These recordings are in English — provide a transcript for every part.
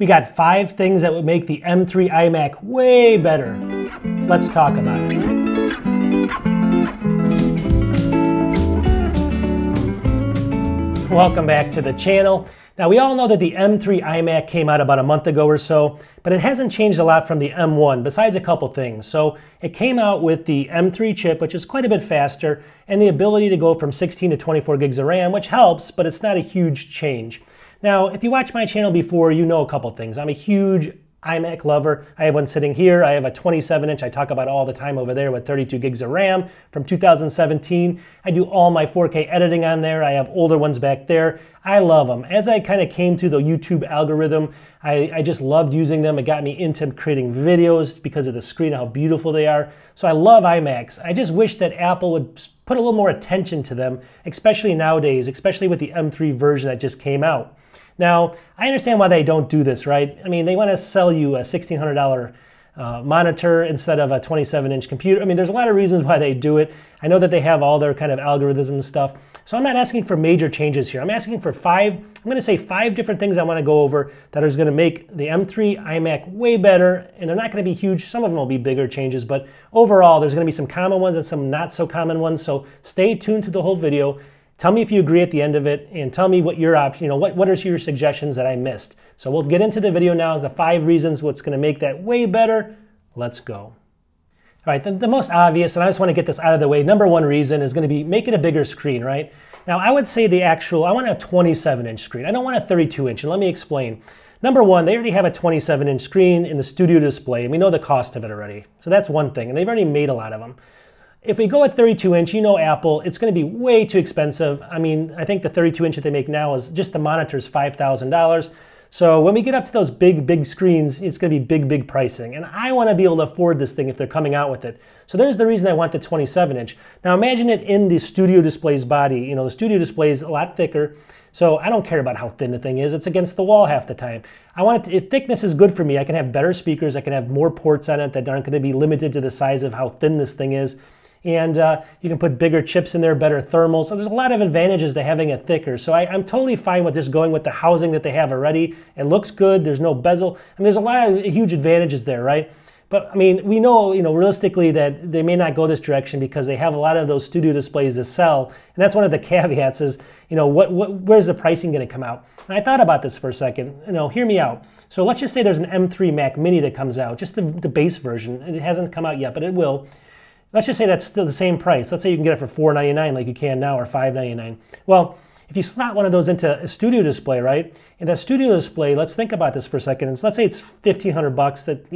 We got 5 things that would make the M3 iMac way better. Let's talk about it. Welcome back to the channel. Now we all know that the M3 iMac came out about a month ago or so, but it hasn't changed a lot from the M1 besides a couple things. So it came out with the M3 chip, which is quite a bit faster, and the ability to go from 16 to 24 gigs of RAM, which helps, but it's not a huge change. Now, if you watched my channel before, you know a couple things. I'm a huge iMac lover. I have one sitting here. I have a 27-inch I talk about all the time over there with 32 gigs of RAM from 2017. I do all my 4K editing on there. I have older ones back there. I love them. As I kind of came through the YouTube algorithm, I just loved using them. It got me into creating videos because of the screen, how beautiful they are. So I love iMacs. I just wish that Apple would put a little more attention to them, especially nowadays, especially with the M3 version that just came out. Now, I understand why they don't do this, right? I mean, they want to sell you a $1,600 monitor instead of a 27-inch computer. I mean, there's a lot of reasons why they do it. I know that they have all their kind of algorithms and stuff. So I'm not asking for major changes here. I'm asking for 5 different things I want to go over that is going to make the M3 iMac way better. And they're not going to be huge. Some of them will be bigger changes, but overall, there's going to be some common ones and some not so common ones. So stay tuned to the whole video. Tell me if you agree at the end of it, and tell me what your option, what are your suggestions that I missed. So we'll get into the video now, the 5 reasons what's going to make that way better. Let's go. All right, the most obvious, and I just want to get this out of the way, number 1 reason is going to be make it a bigger screen, right? Now I would say I want a 27-inch screen. I don't want a 32-inch, and let me explain. Number 1, they already have a 27-inch screen in the studio display, and we know the cost of it already. So that's one thing, and they've already made a lot of them. If we go at 32-inch, you know Apple, it's going to be way too expensive. I mean, I think the 32-inch that they make now is just the monitor's $5,000. So when we get up to those big screens, it's going to be big pricing. And I want to be able to afford this thing if they're coming out with it. So there's the reason I want the 27-inch. Now imagine it in the studio display's body. The studio display is a lot thicker. So I don't care about how thin the thing is. It's against the wall half the time. If thickness is good for me, I can have better speakers. I can have more ports on it that aren't going to be limited to the size of how thin this thing is. And you can put bigger chips in there, better thermals. So there's a lot of advantages to having it thicker. So I'm totally fine with just going with the housing that they have already. It looks good. There's no bezel. And there's a lot of huge advantages there, right? But I mean, we know, realistically that they may not go this direction because they have a lot of those studio displays to sell. And that's one of the caveats is, where's the pricing going to come out? And I thought about this for a second. Hear me out. So let's just say there's an M3 Mac Mini that comes out, just the base version. It hasn't come out yet, but it will. Let's just say that's still the same price. Let's say you can get it for $499 like you can now, or $599. Well, if you slot one of those into a studio display, right? In that studio display, let's think about this for a second. Let's say it's $1,500 that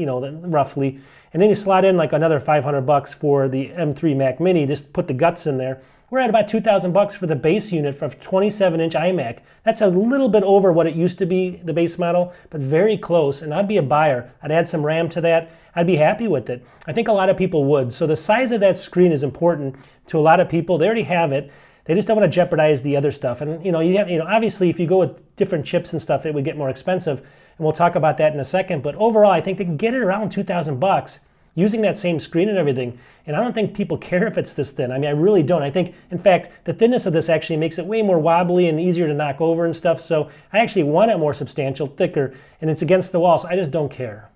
roughly, and then you slot in like another $500 for the M3 Mac Mini. Just put the guts in there. We're at about $2,000 for the base unit for a 27-inch iMac. That's a little bit over what it used to be, the base model, but very close. And I'd be a buyer. I'd add some RAM to that. I'd be happy with it. I think a lot of people would. So the size of that screen is important to a lot of people. They already have it. They just don't want to jeopardize the other stuff. And obviously, if you go with different chips and stuff, it would get more expensive. And we'll talk about that in a second. But overall, I think they can get it around $2,000 using that same screen and everything. And I don't think people care if it's this thin. I mean, I really don't. I think, in fact, the thinness of this actually makes it way more wobbly and easier to knock over and stuff. So I actually want it more substantial, thicker, and it's against the wall, so I just don't care.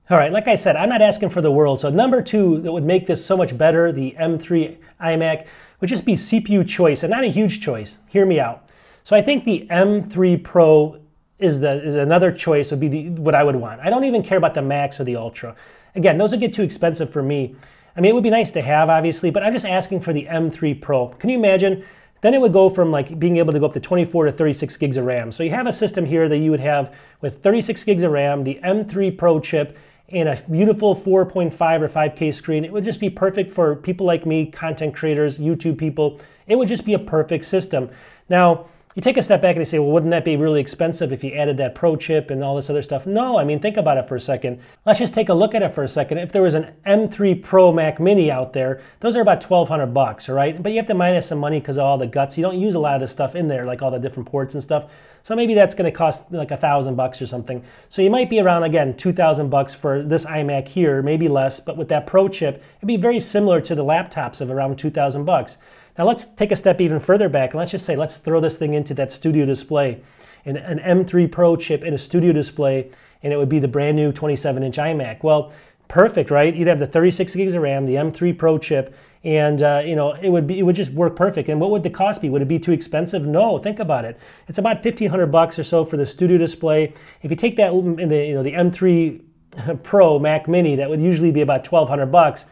All right, like I said, I'm not asking for the world. So number 2 that would make this so much better, the M3 iMac, would just be CPU choice, and not a huge choice. Hear me out. So I think the M3 Pro is another choice, would be what I would want. I don't even care about the Max or the Ultra. Again, those would get too expensive for me. I mean, it would be nice to have, obviously, but I'm just asking for the M3 Pro. Can you imagine? Then it would go from like being able to go up to 24 to 36 gigs of RAM. So you have a system here that you would have with 36 gigs of RAM, the M3 Pro chip, and a beautiful 4.5 or 5K screen. It would just be perfect for people like me, content creators, YouTube people. It would just be a perfect system. Now, you take a step back and you say, well, wouldn't that be really expensive if you added that Pro chip and all this other stuff? No, I mean, think about it for a second. Let's just take a look at it for a second. If there was an M3 Pro Mac Mini out there, those are about $1,200, all right? But you have to minus some money because of all the guts. You don't use a lot of this stuff in there, like all the different ports and stuff. So maybe that's going to cost like $1,000 or something. So you might be around, again, $2,000 for this iMac here, maybe less. But with that Pro chip, it'd be very similar to the laptops of around $2,000. Now let's take a step even further back and let's just say, let's throw this thing into that studio display. an M3 Pro chip in a studio display, and it would be the brand new 27-inch iMac. Well, perfect, right? You'd have the 36 gigs of RAM, the M3 Pro chip, and you know, it would just work perfect. And what would the cost be? Would it be too expensive? No, think about it. It's about $1,500 or so for the studio display. If you take that in the, you know, the M3 Pro Mac Mini, that would usually be about $1,200,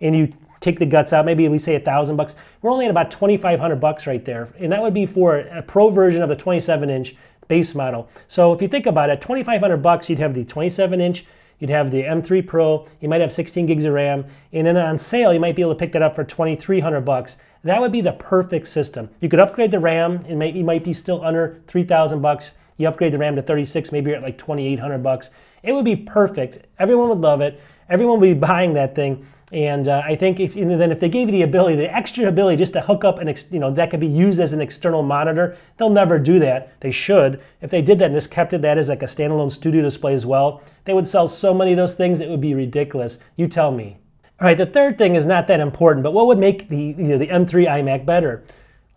and you take the guts out, maybe we say $1,000. We're only at about $2,500 right there, and that would be for a Pro version of the 27-inch base model. So if you think about it, $2,500, you'd have the 27-inch. You'd have the M3 Pro, you might have 16 gigs of RAM, and then on sale, you might be able to pick that up for $2,300. That would be the perfect system. You could upgrade the RAM, and you might be still under $3,000. You upgrade the RAM to 36, maybe you're at like $2,800. It would be perfect. Everyone would love it. Everyone would be buying that thing. And I think if they gave you the ability, the extra ability just to hook up that could be used as an external monitor, they'll never do that. They should. If they did that and just kept that as like a standalone studio display as well, they would sell so many of those things, it would be ridiculous. You tell me. All right, the third thing is not that important, but what would make the M3 iMac better?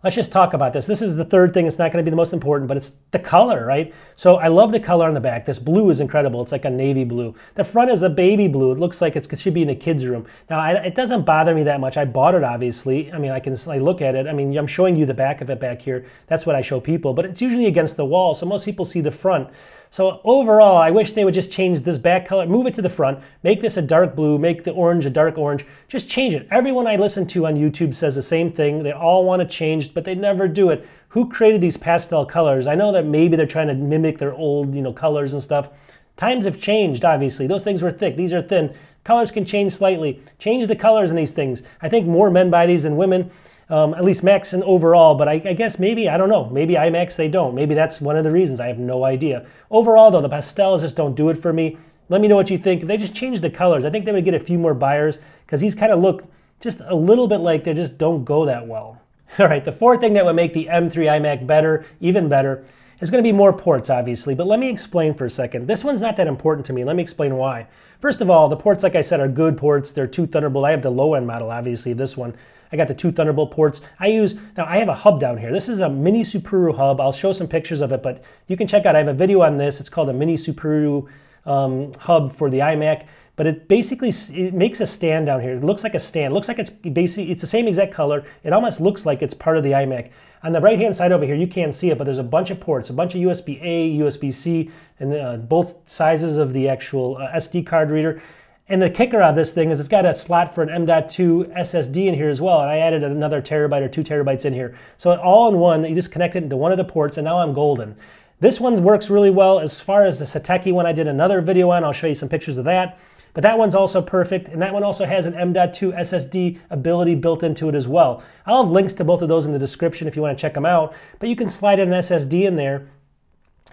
Let's just talk about this. This is the third thing. It's not going to be the most important, but it's the color, right? So I love the color on the back. This blue is incredible. It's like a navy blue. The front is a baby blue. It looks like it should be in a kid's room. Now, it doesn't bother me that much. I bought it, obviously. I mean, I look at it. I mean, I'm showing you the back of it back here. That's what I show people, but it's usually against the wall, so most people see the front. So overall, I wish they would just change this back color, move it to the front, make this a dark blue, make the orange a dark orange, just change it. Everyone I listen to on YouTube says the same thing. They all want it changed, but they never do it. Who created these pastel colors? I know that maybe they're trying to mimic their old, colors and stuff. Times have changed, obviously. Those things were thick. These are thin. Colors can change slightly. Change the colors in these things. I think more men buy these than women. At least Macs and overall, but I guess maybe, I don't know, maybe iMacs they don't. Maybe that's one of the reasons. I have no idea. Overall though, the pastels just don't do it for me. Let me know what you think. If they just change the colors, I think they would get a few more buyers because these kind of look just a little bit like they just don't go that well. All right, the fourth thing that would make the M3 iMac better, even better, is going to be more ports, obviously, but let me explain for a second. This one's not that important to me. Let me explain why. First of all, the ports, like I said, are good ports. They're 2 Thunderbolt. I have the low-end model, obviously, this one. I got the 2 Thunderbolt ports. Now I have a hub down here. This is a mini Subaru hub. I'll show some pictures of it, but you can check out, I have a video on this. It's called a mini Subaru hub for the iMac. But it basically, it makes a stand down here. It looks like a stand. It looks like it's basically, it's the same exact color. It almost looks like it's part of the iMac. On the right-hand side over here, you can't see it, but there's a bunch of ports, a bunch of USB-A, USB-C, and both sizes of the actual SD card reader. And the kicker of this thing is it's got a slot for an M.2 SSD in here as well. And I added another terabyte or 2 terabytes in here. So all in one, you just connect it into one of the ports, and now I'm golden. This one works really well. As far as the Sateki one, I did another video on. I'll show you some pictures of that. But that one's also perfect, and that one also has an M.2 SSD ability built into it as well. I'll have links to both of those in the description if you want to check them out, but you can slide in an SSD in there,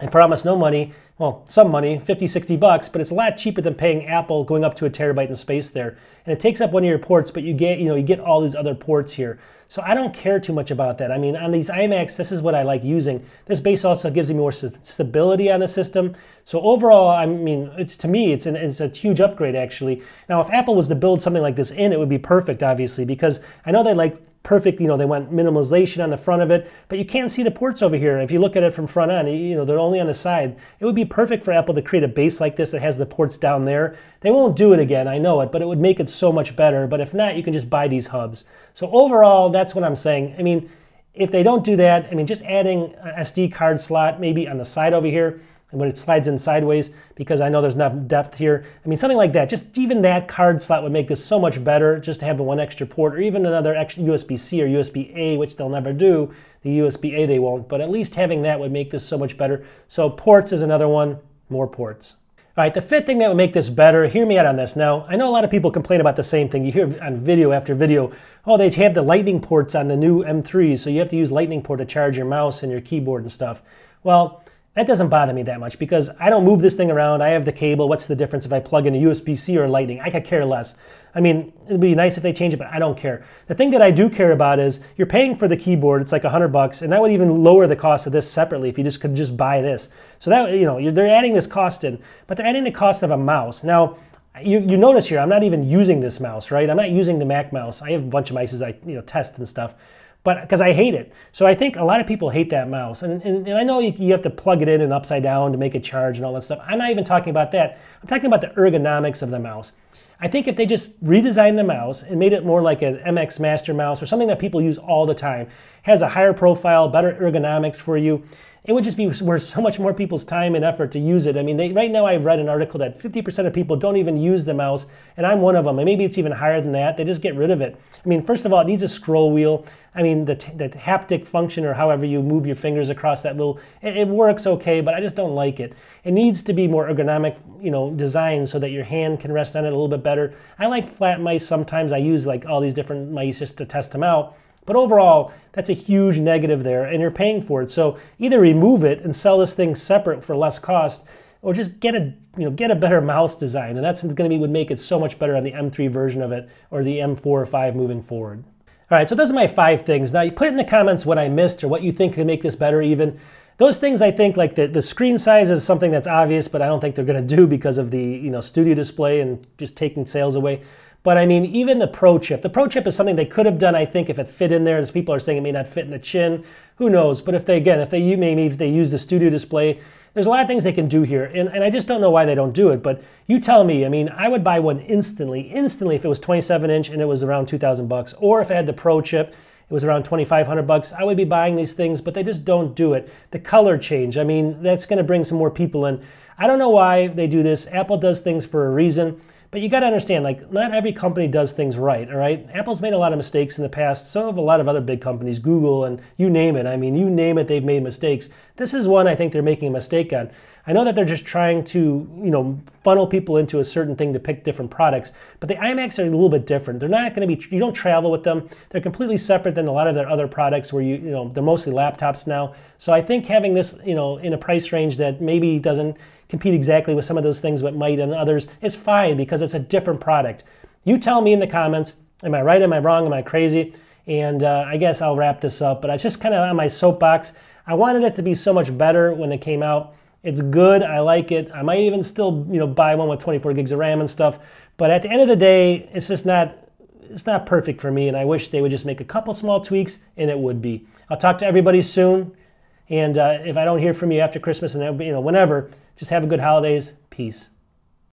and for almost no money, well, some money, 50, 60 bucks, but it's a lot cheaper than paying Apple going up to a terabyte in space there. And it takes up one of your ports, but you get all these other ports here. So I don't care too much about that. I mean, on these iMacs, this is what I like using. This base also gives me more stability on the system. So overall, I mean, to me, it's a huge upgrade actually. Now, if Apple was to build something like this in, it would be perfect, obviously, because I know they like perfect, they want minimalization on the front of it, but you can't see the ports over here. If you look at it from front on, they're only on the side. It would be perfect for Apple to create a base like this that has the ports down there. They won't do it again, I know it, but it would make it so much better. But if not, you can just buy these hubs. So overall, that's what I'm saying. I mean, if they don't do that, I mean, just adding an SD card slot maybe on the side over here, and when it slides in sideways, because I know there's enough depth here. I mean, something like that. Just even that card slot would make this so much better, just to have the one extra port, or even another extra USB-C or USB-A, which they'll never do. The USB-A they won't, but at least having that would make this so much better. So ports is another one, more ports. All right, the fifth thing that would make this better, hear me out on this. Now, I know a lot of people complain about the same thing. You hear on video after video, oh, they have the lightning ports on the new M3s, so you have to use lightning port to charge your mouse and your keyboard and stuff. Well, that doesn't bother me that much because I don't move this thing around. I have the cable. What's the difference if I plug in a USB-C or lightning? I could care less. I mean, it'd be nice if they change it, but I don't care. The thing that I do care about is you're paying for the keyboard. It's like $100, and that would even lower the cost of this separately if you could just buy this. So that, they're adding this cost in, but they're adding the cost of a mouse. Now, you notice here, I'm not even using this mouse, right? I'm not using the Mac mouse. I have a bunch of mices I test and stuff. but because I hate it. So I think a lot of people hate that mouse. And I know you have to plug it in and upside down to make it charge and all that stuff. I'm not even talking about that. I'm talking about the ergonomics of the mouse. I think if they just redesigned the mouse and made it more like an MX Master mouse or something that people use all the time, has a higher profile, better ergonomics for you, it would just be worth so much more people's time and effort to use it. I mean, right now I've read an article that 50% of people don't even use the mouse, and I'm one of them, and maybe it's even higher than that. They just get rid of it. I mean, first of all, it needs a scroll wheel. I mean, the haptic function, or however you move your fingers across that little, it works okay, but I just don't like it. It needs to be more ergonomic, designed so that your hand can rest on it a little bit better. I like flat mice sometimes. I use like all these different mice just to test them out. But overall, that's a huge negative there, and you're paying for it. So either remove it and sell this thing separate for less cost, or just get a better mouse design, and that's going to would make it so much better on the M3 version of it, or the M4 or 5 moving forward. All right, so those are my 5 things. Now you put in the comments what I missed or what you think could make this better even. Those things I think, like the screen size is something that's obvious, but I don't think they're going to do because of the studio display and just taking sales away. But I mean, even the Pro chip. The Pro chip is something they could have done, I think, if it fit in there. As people are saying, it may not fit in the chin. Who knows? But if they use the studio display, there's a lot of things they can do here. And I just don't know why they don't do it. But you tell me. I mean, I would buy one instantly if it was 27-inch and it was around 2,000 bucks. Or if it had the Pro chip, it was around 2,500 bucks. I would be buying these things, but they just don't do it. The color change, I mean, that's going to bring some more people in. I don't know why they do this. Apple does things for a reason. But you got to understand, like, not every company does things right, all right? Apple's made a lot of mistakes in the past. So have a lot of other big companies, Google, and you name it. I mean, you name it, they've made mistakes. This is one I think they're making a mistake on. I know that they're just trying to, funnel people into a certain thing to pick different products, but the iMacs are a little bit different. They're not going to be, you don't travel with them. They're completely separate than a lot of their other products where they're mostly laptops now. So I think having this, in a price range that maybe doesn't compete exactly with some of those things but might and others is fine because it's a different product. You tell me in the comments, am I right, am I wrong, am I crazy? And I guess I'll wrap this up, but it's just kind of on my soapbox. I wanted it to be so much better when it came out. It's good, I like it. I might even still, buy one with 24 gigs of RAM and stuff, but at the end of the day, it's just not perfect for me, and I wish they would just make a couple small tweaks and it would be. I'll talk to everybody soon. And if I don't hear from you after Christmas and whenever, just have a good holidays. Peace.